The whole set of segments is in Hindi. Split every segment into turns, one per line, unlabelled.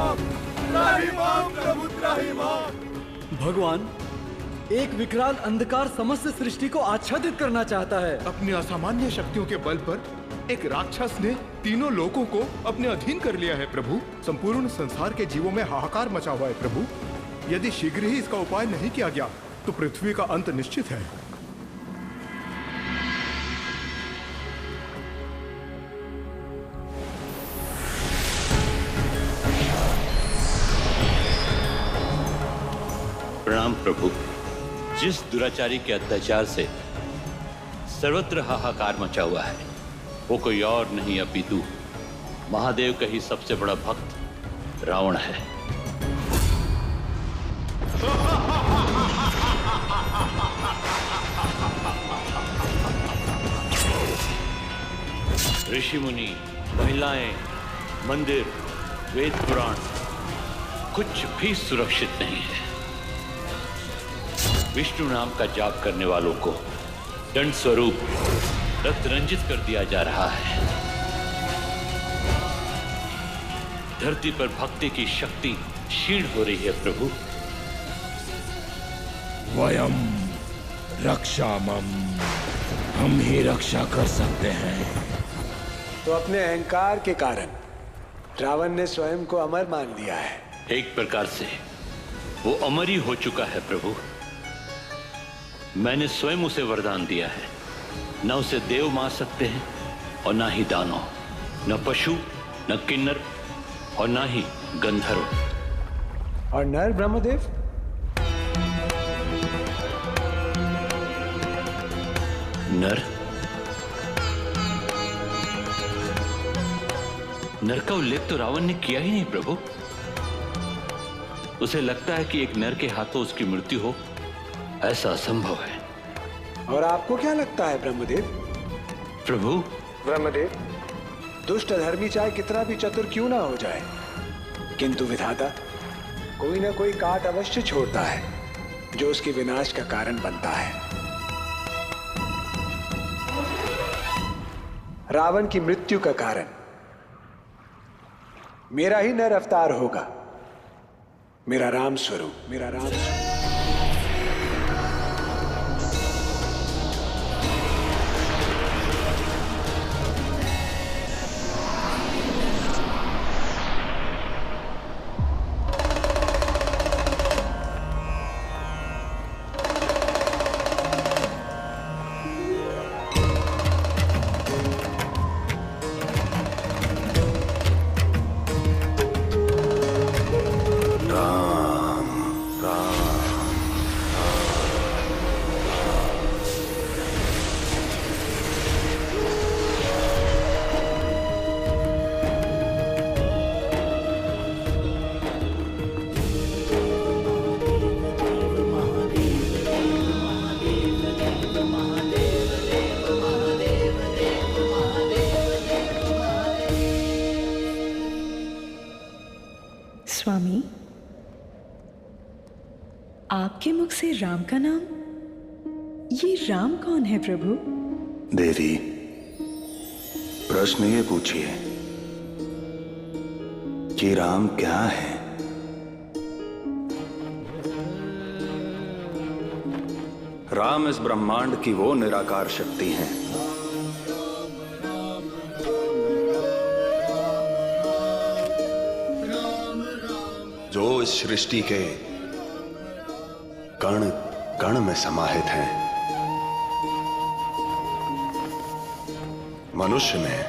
त्राहिमाम प्रभु त्राहिमाम।
भगवान, एक विकराल अंधकार समस्त सृष्टि को आच्छादित करना चाहता है।
अपनी असामान्य शक्तियों के बल पर एक राक्षस ने तीनों लोगों को अपने अधीन कर लिया है प्रभु। संपूर्ण संसार के जीवों में हाहाकार मचा हुआ है प्रभु। यदि शीघ्र ही इसका उपाय नहीं किया गया तो पृथ्वी का अंत निश्चित है।
प्रणाम प्रभु। जिस दुराचारी के अत्याचार से सर्वत्र हाहाकार मचा हुआ है वो कोई और नहीं अपितु महादेव का ही सबसे बड़ा भक्त रावण है। ऋषि मुनि, महिलाएं, मंदिर, वेद पुराण कुछ भी सुरक्षित नहीं है। विष्णु नाम का जाप करने वालों को दंड स्वरूप रक्त रंजित कर दिया जा रहा है। धरती पर भक्ति की शक्ति क्षीण हो रही है प्रभु।
वयम रक्षामम, हम ही रक्षा कर सकते हैं।
तो अपने अहंकार के कारण रावण ने स्वयं को अमर मान लिया है।
एक प्रकार से वो अमर ही हो चुका है प्रभु। मैंने स्वयं उसे वरदान दिया है, न उसे देव मार सकते हैं और न ही दानव, न पशु, न किन्नर और न ही गंधर्व।
और नर ब्रह्मदेव?
नर? नर का उल्लेख तो रावण ने किया ही नहीं प्रभु। उसे लगता है कि एक नर के हाथों उसकी मृत्यु हो, ऐसा असंभव है।
और आपको क्या लगता है ब्रह्मदेव?
प्रभु,
ब्रह्मदेव, दुष्ट अधर्मी चाहे कितना भी चतुर क्यों ना हो जाए, किंतु विधाता कोई ना कोई काट अवश्य छोड़ता है जो उसके विनाश का कारण बनता है। रावण की मृत्यु का कारण मेरा ही नर अवतार होगा, मेरा राम स्वरूप, मेरा राम स्वरूप।
स्वामी, आपके मुख से राम का नाम, ये राम कौन है प्रभु?
देवी, प्रश्न ये पूछिए कि राम क्या है? राम इस ब्रह्मांड की वो निराकार शक्ति हैं जो इस सृष्टि के कण कण में समाहित हैं। मनुष्य में,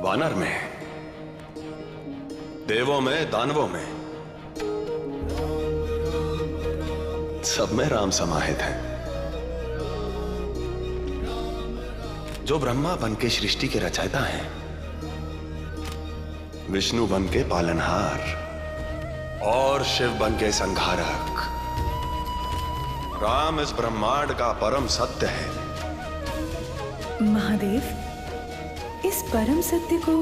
वानर में, देवों में, दानवों में, सब में राम समाहित है। जो ब्रह्मा बन के सृष्टि के रचयिता हैं, विष्णु बन के पालनहार और शिव बन के संहारक। राम इस ब्रह्मांड का परम सत्य है।
महादेव, इस परम सत्य को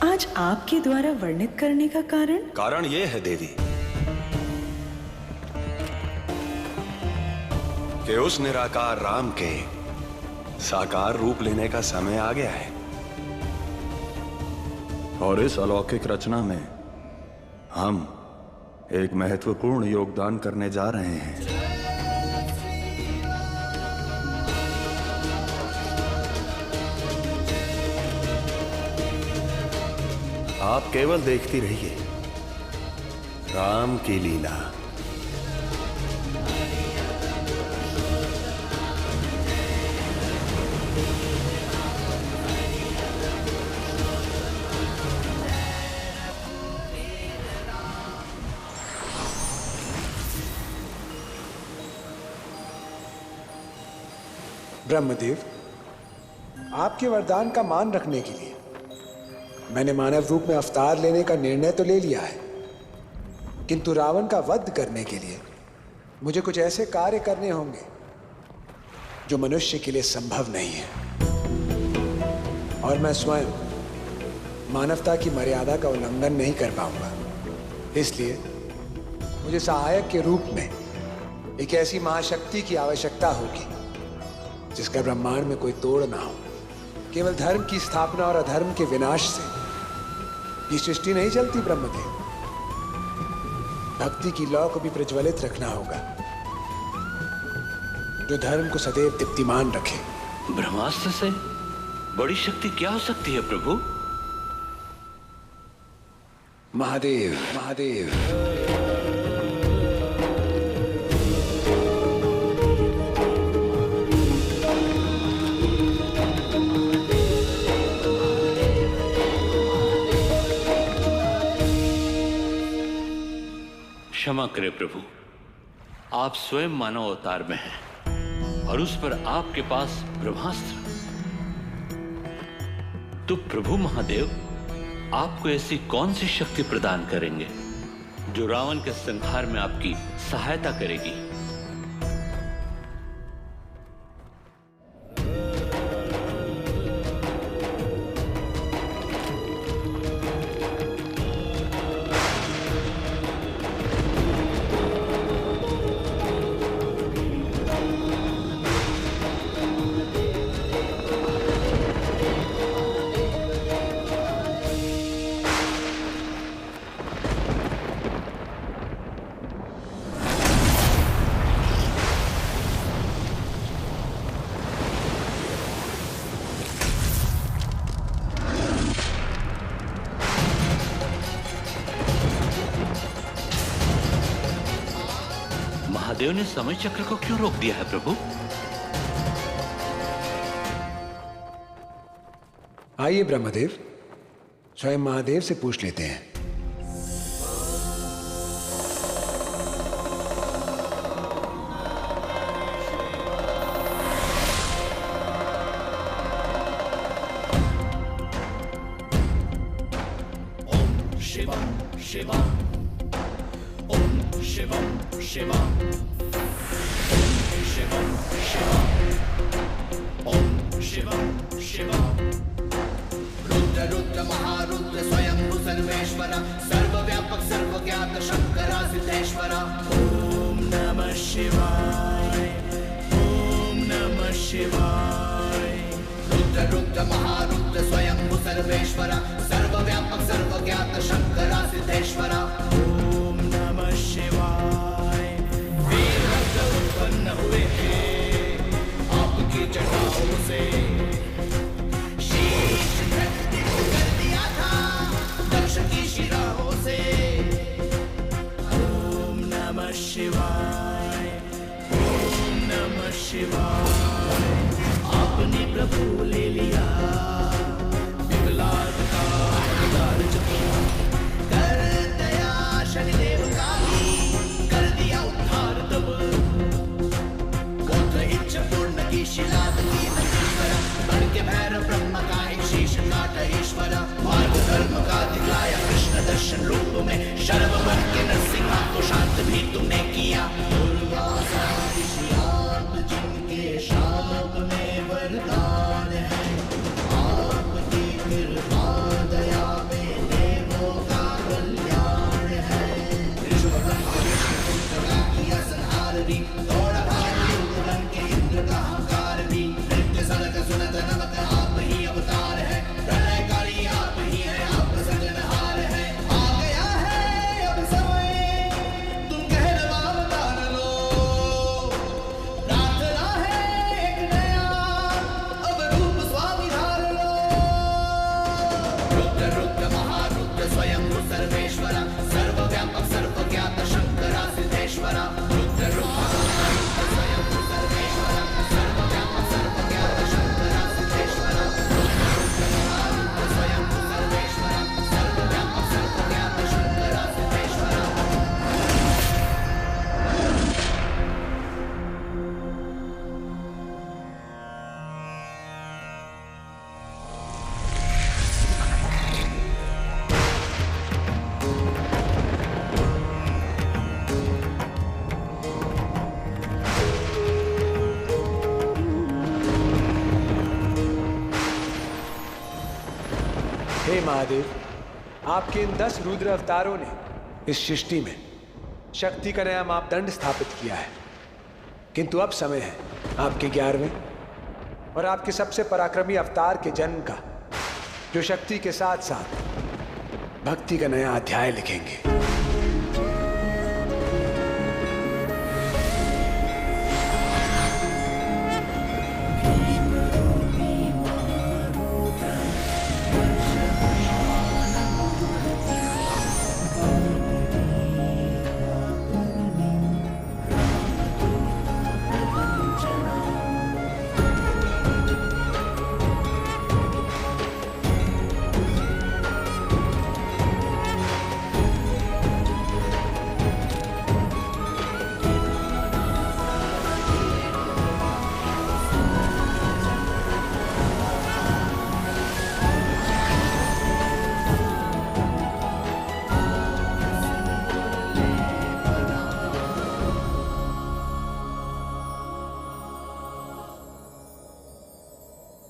आज आपके द्वारा वर्णित करने का कारण
यह है देवी कि उस निराकार राम के साकार रूप लेने का समय आ गया है और इस अलौकिक रचना में हम एक महत्वपूर्ण योगदान करने जा रहे हैं। आप केवल देखती रहिए राम की लीला।
ब्रह्मदेव, आपके वरदान का मान रखने के लिए मैंने मानव रूप में अवतार लेने का निर्णय तो ले लिया है, किंतु रावण का वध करने के लिए मुझे कुछ ऐसे कार्य करने होंगे जो मनुष्य के लिए संभव नहीं है, और मैं स्वयं मानवता की मर्यादा का उल्लंघन नहीं कर पाऊंगा। इसलिए मुझे सहायक के रूप में एक ऐसी महाशक्ति की आवश्यकता होगी जिसका ब्रह्मांड में कोई तोड़ ना हो। केवल धर्म की स्थापना और अधर्म के विनाश से ये सृष्टि नहीं चलती ब्रह्मदेव। भक्ति की लौ को भी प्रज्वलित रखना होगा जो धर्म को सदैव दीप्तिमान रखे।
ब्रह्मास्त्र से बड़ी शक्ति क्या हो सकती है प्रभु?
महादेव, महादेव।
क्षमा करें प्रभु, आप स्वयं मानव अवतार में हैं और उस पर आपके पास ब्रह्मास्त्र। तो प्रभु महादेव आपको ऐसी कौन सी शक्ति प्रदान करेंगे जो रावण के संहार में आपकी सहायता करेगी? महादेव ने समय चक्र को क्यों रोक दिया है प्रभु?
आइए ब्रह्मदेव, स्वयं महादेव से पूछ लेते हैं।
ओम शिवम शिवम, ओम शिवम शिवम, शिवम शिवम, ओम शिवम शिवम। रुद्र रुद्र महारुद्र स्वयं सर्वेश्वर, सर्वव्यापक सर्वज्ञात शंकरा सिद्धेश्वर। ओम नमः शिवाय, ओम नमः शिवाय। रुद्र रुद्र महारुद्र स्वयं सर्वेश्वर, सर्वव्यापक सर्वज्ञात शंकरा सिद्धेश्वर। ओम नमः शिवाय। वीरभद्र उत्पन्न हुए हैं आपकी जटाओं से, शीश धरती को कर दिया था दक्ष की शिराओं से। ओम नमः शिवाय, ओम नमः शिवाय। आपने प्रभु ले लिया विकलांग का अवतार चुका, कर दया शनिदेव का ही कर दिया उद्धार तब। गोत्र इच्छ पूर्ण की शिला की नंदीश्वर, बन के भैरव ब्रह्म का एक शीश काट ईश्वर। मार्ग धर्म का दिखलाया कृष्ण दर्शन रूप में, शर्व बन के नरसिंहा को शांत भी तुमने किया। दुर्गा सारी शियाप जिनके शाप में वरदान है, आपकी कृपा दया में देवों का कल्याण है। ऋषभ ब्रह्मा किया संहार भी, दौड़ा भारी उड़न के इंद्र का हंकार भी। नृत्य सड़क सुनत नमक आप ही अवतार है, प्रलयकारी आप ही है, आप सृजनहार है। आ गया है
हे महादेव, आपके इन 10 रुद्र अवतारों ने इस सृष्टि में शक्ति का नया मापदंड स्थापित किया है, किंतु अब समय है आपके 11वें और आपके सबसे पराक्रमी अवतार के जन्म का, जो शक्ति के साथ साथ भक्ति का नया अध्याय लिखेंगे।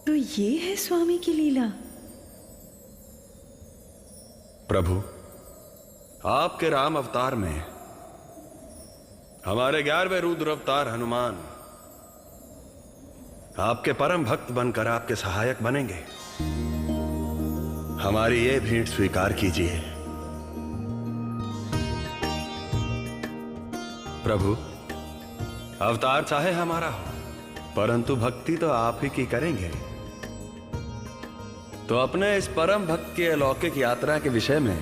तो ये है स्वामी की लीला।
प्रभु, आपके राम अवतार में हमारे 11वें रुद्र अवतार हनुमान आपके परम भक्त बनकर आपके सहायक बनेंगे। हमारी ये भेंट स्वीकार कीजिए। प्रभु, अवतार चाहे हमारा हो, परंतु भक्ति तो आप ही की करेंगे। तो अपने इस परम भक्त की अलौकिक यात्रा के विषय में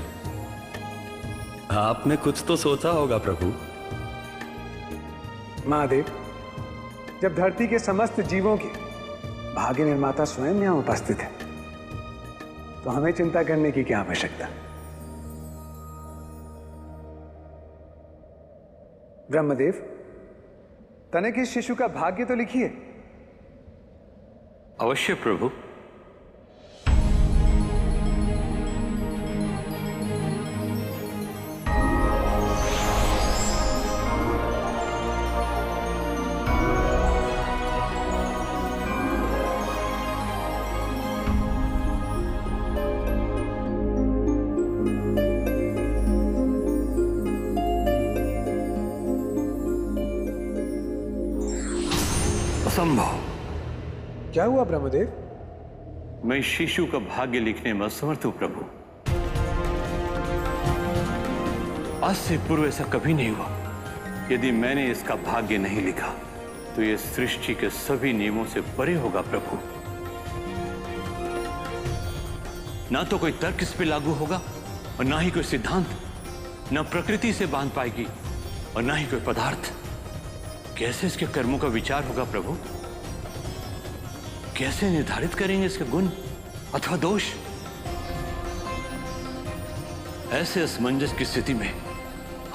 आपने कुछ तो सोचा होगा प्रभु।
महादेव, जब धरती के समस्त जीवों के भाग्य निर्माता स्वयं यहां उपस्थित है, तो हमें चिंता करने की क्या आवश्यकता। ब्रह्मदेव, तनिक इस शिशु का भाग्य तो लिखिए।
अवश्य प्रभु। असंभव।
क्या हुआ ब्रह्मदेव?
मैं शिशु का भाग्य लिखने में असमर्थ हूं प्रभु। आज से पूर्व ऐसा कभी नहीं हुआ। यदि मैंने इसका भाग्य नहीं लिखा तो यह सृष्टि के सभी नियमों से परे होगा प्रभु। ना तो कोई तर्क इस पे लागू होगा और ना ही कोई सिद्धांत, ना प्रकृति से बांध पाएगी और ना ही कोई पदार्थ। कैसे इसके कर्मों का विचार होगा प्रभु? कैसे निर्धारित करेंगे इसके गुण अथवा दोष? ऐसे असमंजस की स्थिति में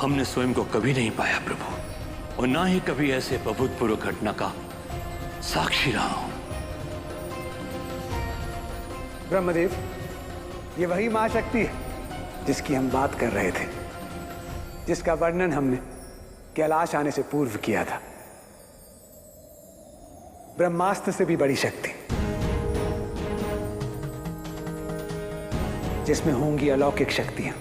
हमने स्वयं को कभी नहीं पाया प्रभु, और ना ही कभी ऐसे अभूतपूर्व घटना का साक्षी रहा हूं।
ब्रह्मदेव, ये वही मां शक्ति है जिसकी हम बात कर रहे थे, जिसका वर्णन हमने कैलाश आने से पूर्व किया था। ब्रह्मास्त्र से भी बड़ी शक्ति, जिसमें होंगी अलौकिक शक्तियां।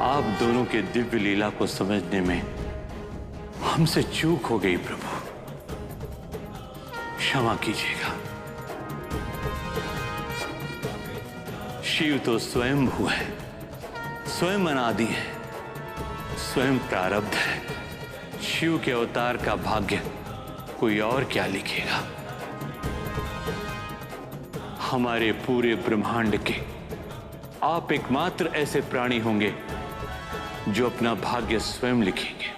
आप दोनों के दिव्य लीला को समझने में हमसे चूक हो गई प्रभु, क्षमा कीजिएगा। शिव तो स्वयं भू है, स्वयं अनादि है, स्वयं प्रारब्ध है। शिव के अवतार का भाग्य कोई और क्या लिखेगा? हमारे पूरे ब्रह्मांड के आप एकमात्र ऐसे प्राणी होंगे जो अपना भाग्य स्वयं लिखेंगे।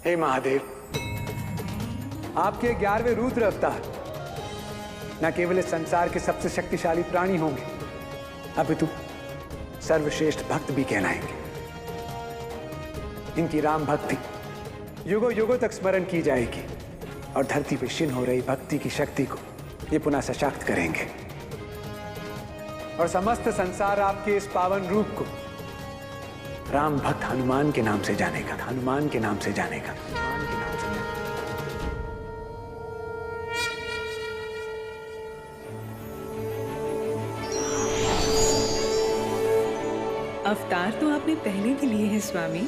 हे महादेव, आपके 11वें रुद्र अवतार न केवल इस संसार के सबसे शक्तिशाली प्राणी होंगे, अपितु सर्वश्रेष्ठ भक्त भी कहलाएंगे। इनकी राम भक्ति युगों युगों तक स्मरण की जाएगी और धरती पर क्षीण हो रही भक्ति की शक्ति को ये पुनः सशक्त करेंगे, और समस्त संसार आपके इस पावन रूप को राम भक्त हनुमान के नाम से जानेगा। हनुमान के नाम से जानेगा। हनुमान के नाम से जानेगा।
अवतार तो आपने पहले भी लिए हैं स्वामी,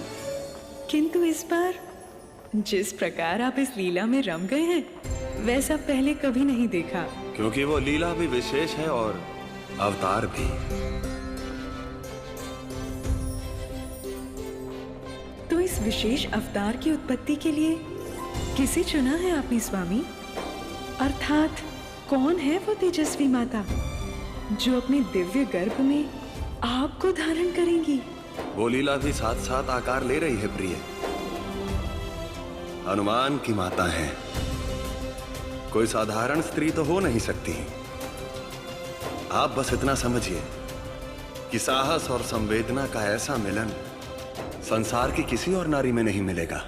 किंतु इस बार जिस प्रकार आप इस लीला में रम गए हैं वैसा पहले कभी नहीं देखा।
क्योंकि वो लीला भी विशेष है और अवतार भी।
तो इस विशेष अवतार की उत्पत्ति के लिए किसे चुना है आपने स्वामी? अर्थात कौन है वो तेजस्वी माता जो अपने दिव्य गर्भ में आपको धारण करेंगी?
वो लीला भी साथ साथ आकार ले रही है प्रिय। हनुमान की माता है, कोई साधारण स्त्री तो हो नहीं सकती। आप बस इतना समझिए कि साहस और संवेदना का ऐसा मिलन संसार की किसी और नारी में नहीं मिलेगा।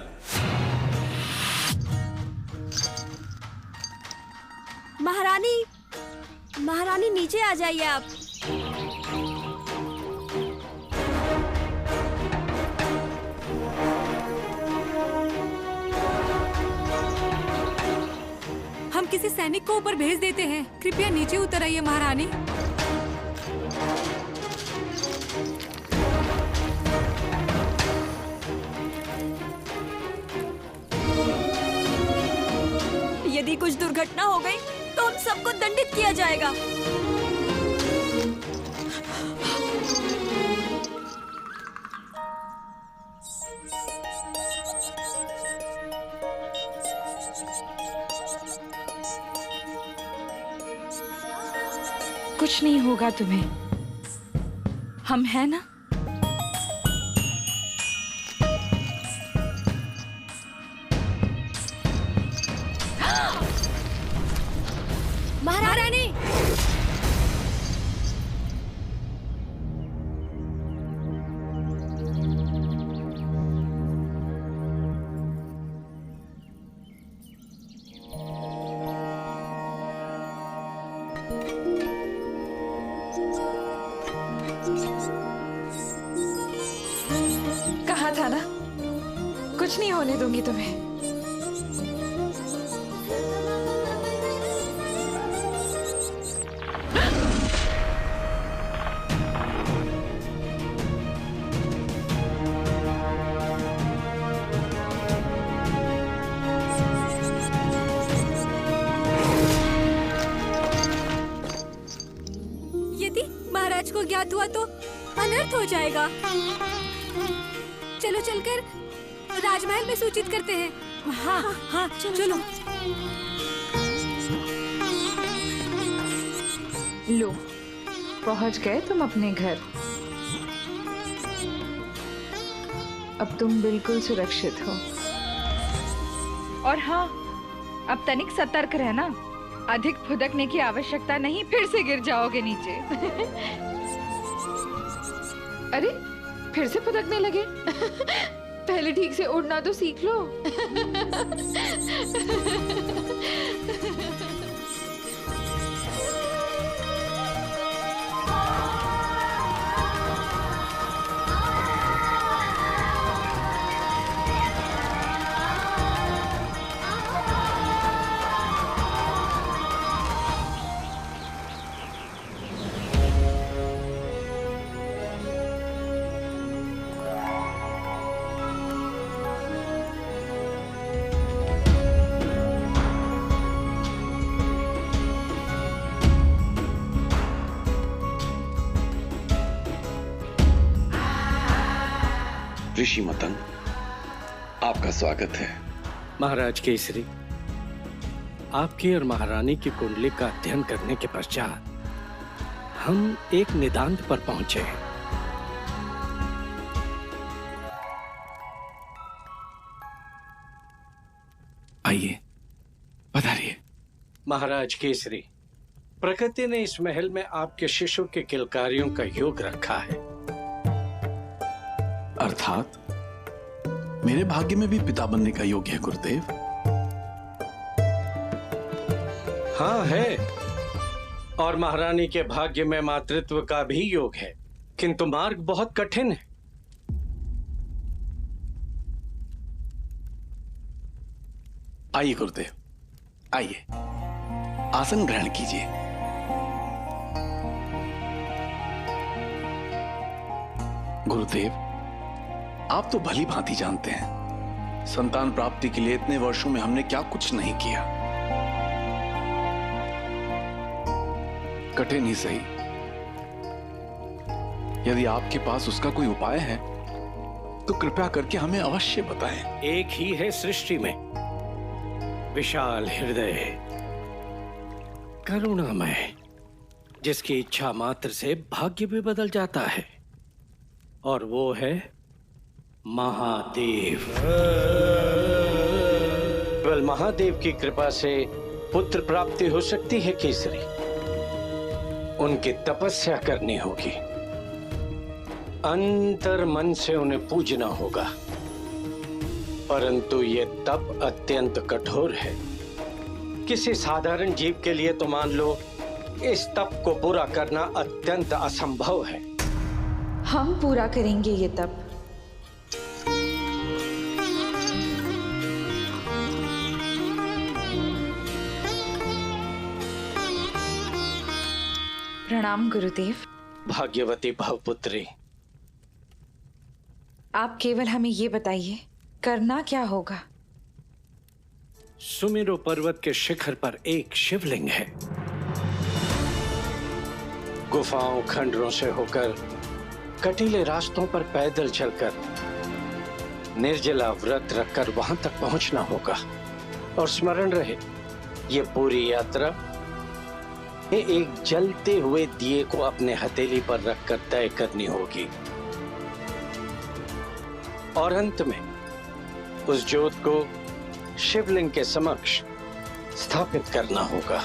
महारानी, महारानी नीचे आ जाइए आप।
हम किसी सैनिक को ऊपर भेज देते हैं, कृपया नीचे उतर आइए महारानी।
यदि कुछ दुर्घटना हो गई तो हम सबको दंडित किया जाएगा।
कुछ नहीं होगा तुम्हें, हम हैं ना।
महारानी,
कहा था ना, कुछ नहीं होने दूंगी तुम्हें।
यदि महाराज को ज्ञात हुआ तो अनर्थ हो जाएगा। चलो चलकर राजमहल में सूचित करते हैं। हाँ हाँ, चलो।
लो, पहुंच गए तुम अपने घर। अब तुम बिल्कुल सुरक्षित हो। और हाँ, अब तनिक सतर्क रहना, अधिक फुदकने की आवश्यकता नहीं, फिर से गिर जाओगे नीचे। अरे, फिर से फुदकने लगे? पहले ठीक से उड़ना तो सीख लो।
ऋषि मतंग, आपका स्वागत है।
महाराज केसरी, आपकी और महारानी की कुंडली का अध्ययन करने के पश्चात हम एक निदांत पर पहुंचे हैं। आइए, पधारिए। महाराज केसरी, प्रकृति ने इस महल में आपके शिशु के किलकारियों का योग रखा है।
अर्थात मेरे भाग्य में भी पिता बनने का योग है गुरुदेव।
हाँ है, और महारानी के भाग्य में मातृत्व का भी योग है, किंतु मार्ग बहुत कठिन है।
आइए गुरुदेव, आइए, आसन ग्रहण कीजिए। गुरुदेव, आप तो भली भांति जानते हैं संतान प्राप्ति के लिए इतने वर्षों में हमने क्या कुछ नहीं किया। कठिन ही सही, यदि आपके पास उसका कोई उपाय है तो कृपया करके हमें अवश्य बताएं।
एक ही है सृष्टि में विशाल हृदय, करुणामय, जिसकी इच्छा मात्र से भाग्य भी बदल जाता है, और वो है महादेव। केवल महादेव की कृपा से पुत्र प्राप्ति हो सकती है केसरी। उनकी तपस्या करनी होगी, अंतर मन से उन्हें पूजना होगा, परंतु ये तप अत्यंत कठोर है। किसी साधारण जीव के लिए तो मान लो इस तप को पूरा करना अत्यंत असंभव है।
हम पूरा करेंगे ये तप। प्रणाम गुरुदेव।
भाग्यवती भवपुत्री,
आप केवल हमें ये बताइए करना क्या होगा।
सुमेरु पर्वत के शिखर पर एक शिवलिंग है। गुफाओं खंडरों से होकर कटीले रास्तों पर पैदल चलकर निर्जला व्रत रखकर वहां तक पहुंचना होगा। और स्मरण रहे, ये पूरी यात्रा एक जलते हुए दिए को अपने हथेली पर रखकर तय करनी होगी, और अंत में उस ज्योत को शिवलिंग के समक्ष स्थापित करना होगा।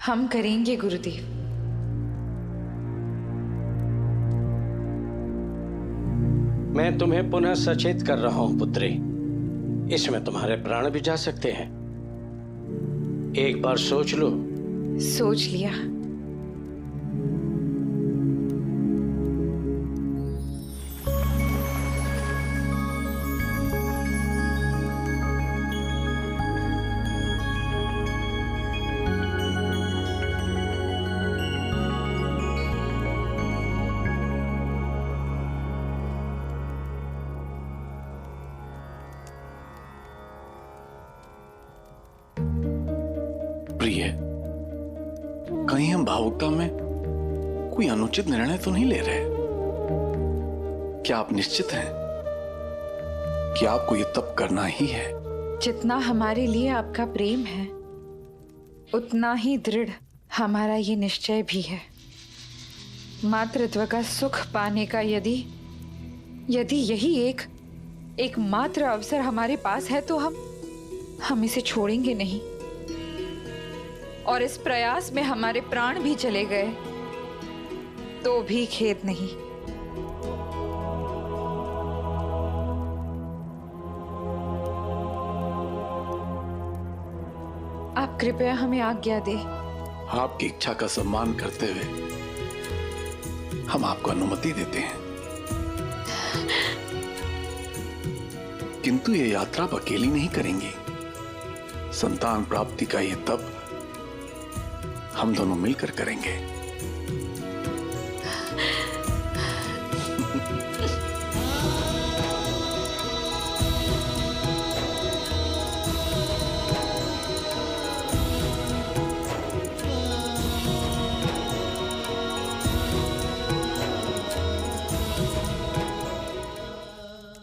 हम करेंगे गुरुदेव।
मैं तुम्हें पुनः सचेत कर रहा हूं पुत्री, इसमें तुम्हारे प्राण भी जा सकते हैं। एक बार सोच लो।
सोच लिया।
प्रिय, कहीं हम भावुकता में कोई अनुचित निर्णय तो नहीं ले रहे? क्या आप निश्चित हैं कि आपको ये तप करना ही है?
जितना हमारे लिए आपका प्रेम है, उतना ही दृढ़ हमारा ये निश्चय भी है। मातृत्व का सुख पाने का यदि यही एक मात्र अवसर हमारे पास है तो हम इसे छोड़ेंगे नहीं। और इस प्रयास में हमारे प्राण भी चले गए तो भी खेद नहीं। आप कृपया हमें आज्ञा दे।
आपकी इच्छा का सम्मान करते हुए हम आपको अनुमति देते हैं, किंतु ये यात्रा आप अकेली नहीं करेंगी। संतान प्राप्ति का ये तप हम दोनों मिलकर करेंगे।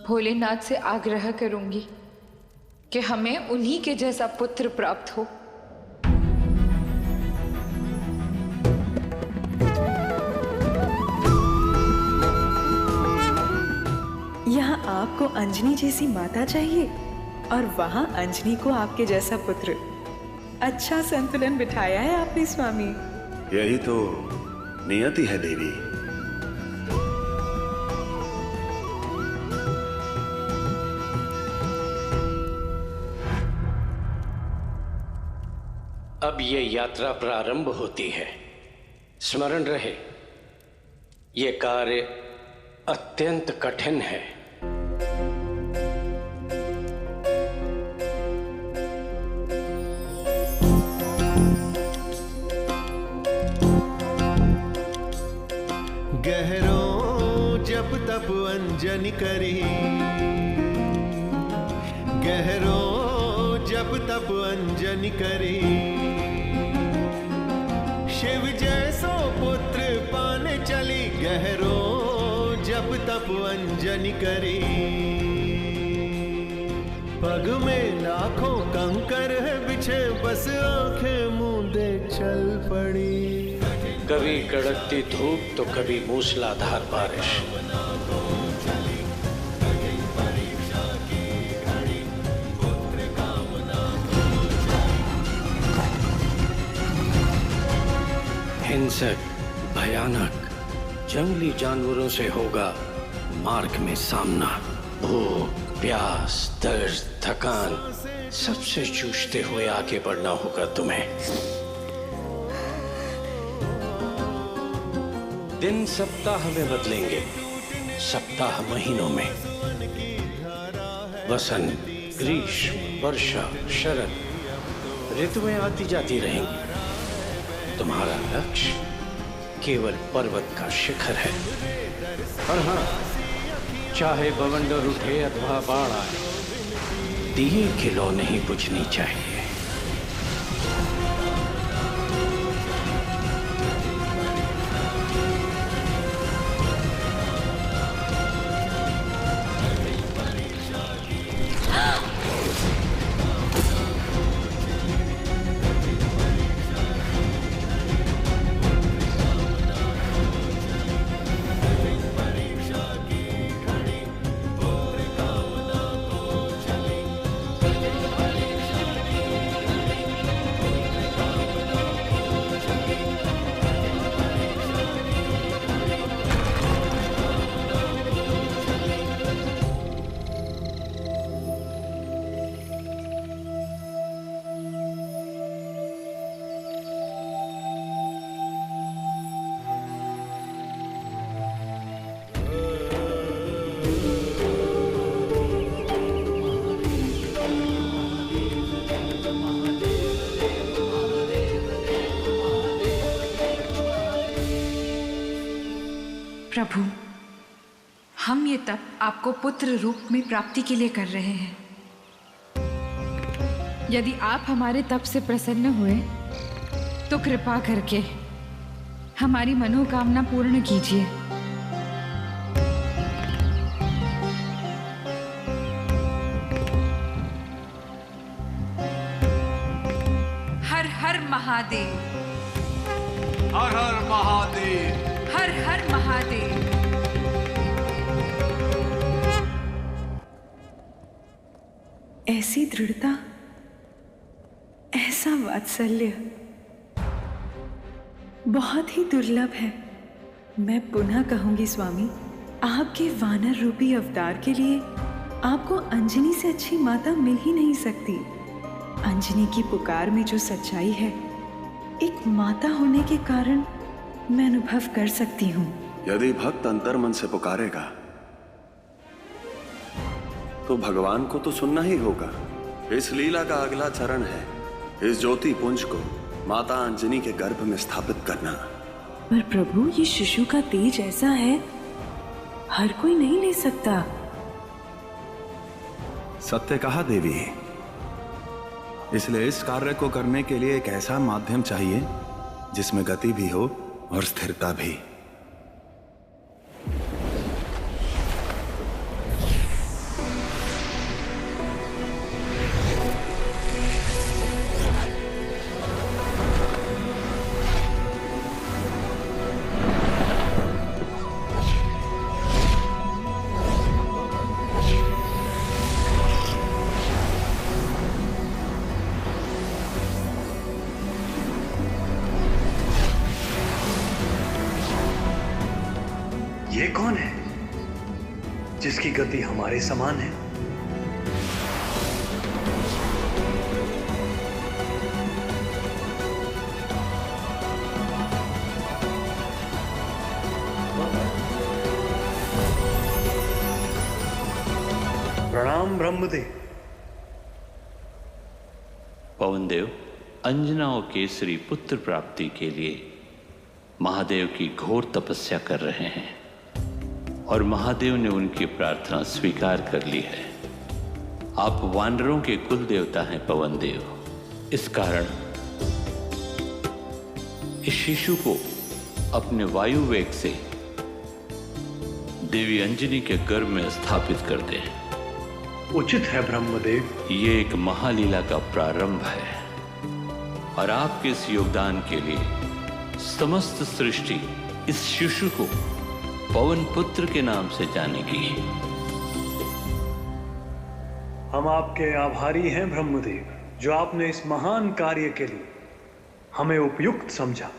भोलेनाथ से आग्रह करूंगी कि हमें उन्हीं के जैसा पुत्र प्राप्त हो।
यहाँ आपको अंजनी जैसी माता चाहिए और वहाँ अंजनी को आपके जैसा पुत्र। अच्छा संतुलन बिठाया है आपने स्वामी।
यही तो नियति है देवी।
अब ये यात्रा प्रारंभ होती है। स्मरण रहे, ये कार्य अत्यंत कठिन है।
तब अंजनी करी। शिव जैसो पुत्र पाने चली, गहरो जब तब अंजनी करी। पग में लाखों कंकर है बिछे, बस आंखें मूंदे चल पड़ी।
कभी कड़कती धूप तो कभी मूसलाधार बारिश। हिंसक, भयानक, जंगली जानवरों से होगा मार्ग में सामना। भूख, प्यास, दर्द, थकान सबसे जूझते हुए आगे बढ़ना होगा तुम्हें। दिन सप्ताह में बदलेंगे, सप्ताह महीनों में। वसंत, ग्रीष्म, वर्षा, शरद ऋतुएं आती जाती रहेंगी। तुम्हारा लक्ष्य केवल पर्वत का शिखर है। और हाँ, चाहे बवंडर उठे अथवा बाढ़ आए, दिए की लौ नहीं बुझनी चाहिए।
प्रभु, हम ये तप आपको पुत्र रूप में प्राप्ति के लिए कर रहे हैं। यदि आप हमारे तप से प्रसन्न हुए तो कृपा करके हमारी मनोकामना पूर्ण कीजिए। हर हर महादेव,
हर हर महादेव,
हर हर महादेव।
ऐसी दृढ़ता, ऐसा वात्सल्य बहुत ही दुर्लभ है। मैं पुनः कहूंगी स्वामी, आपके वानर रूपी अवतार के लिए आपको अंजनी से अच्छी माता मिल ही नहीं सकती। अंजनी की पुकार में जो सच्चाई है, एक माता होने के कारण मैं अनुभव कर सकती हूँ।
यदि भक्त अंतर मन से पुकारेगा तो भगवान को तो सुनना ही होगा। इस लीला का अगला चरण है इस ज्योति पुंज को माता अंजनी के गर्भ में स्थापित करना।
पर प्रभु, ये शिशु का तेज ऐसा है, हर कोई नहीं ले सकता।
सत्य कहा देवी, इसलिए इस कार्य को करने के लिए एक ऐसा माध्यम चाहिए जिसमें गति भी हो और स्थिरता भी।
ये कौन है जिसकी गति हमारे समान है? प्रणाम ब्रह्मदेव।
पवनदेव, अंजना और केसरी पुत्र प्राप्ति के लिए महादेव की घोर तपस्या कर रहे हैं और महादेव ने उनकी प्रार्थना स्वीकार कर ली है। आप वानरों के कुल देवता हैं पवन देव। इस कारण इस शिशु को अपने वायु वेग से देवी अंजनी के गर्भ में स्थापित कर दें।
उचित है ब्रह्मदेव।
ये एक महालीला का प्रारंभ है और आपके इस योगदान के लिए समस्त सृष्टि इस शिशु को पवन पुत्र के नाम से जानेगी।
हम आपके आभारी हैं ब्रह्मदेव, जो आपने इस महान कार्य के लिए हमें उपयुक्त समझा।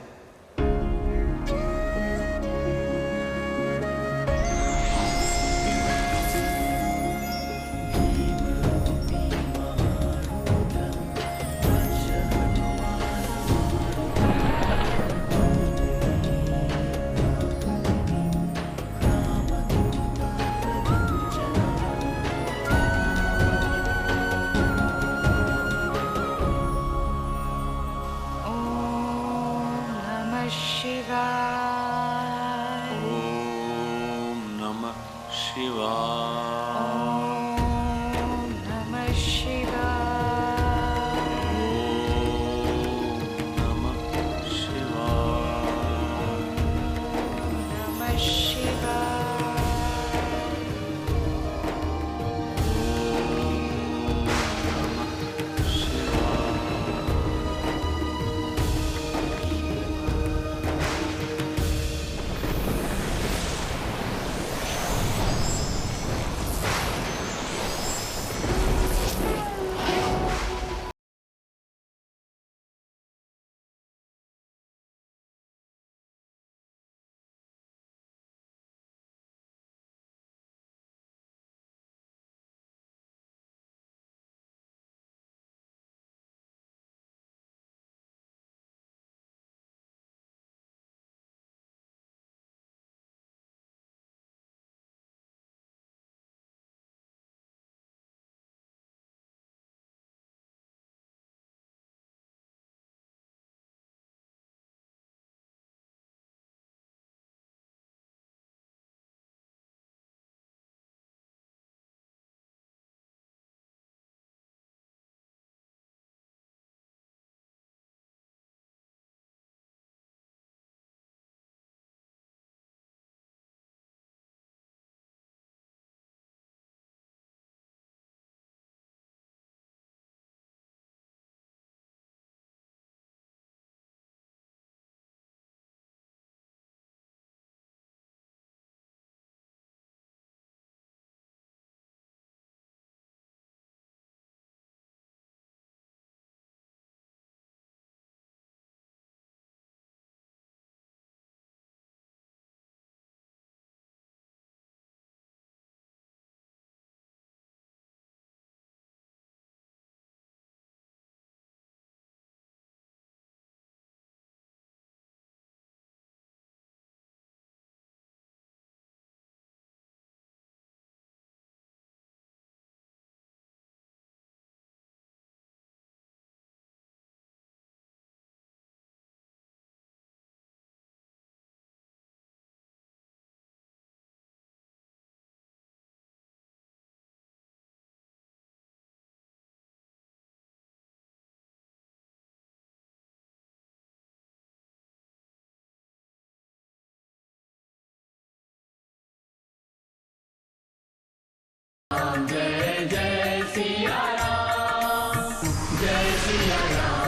जय जय सिया राम, जय सिया राम।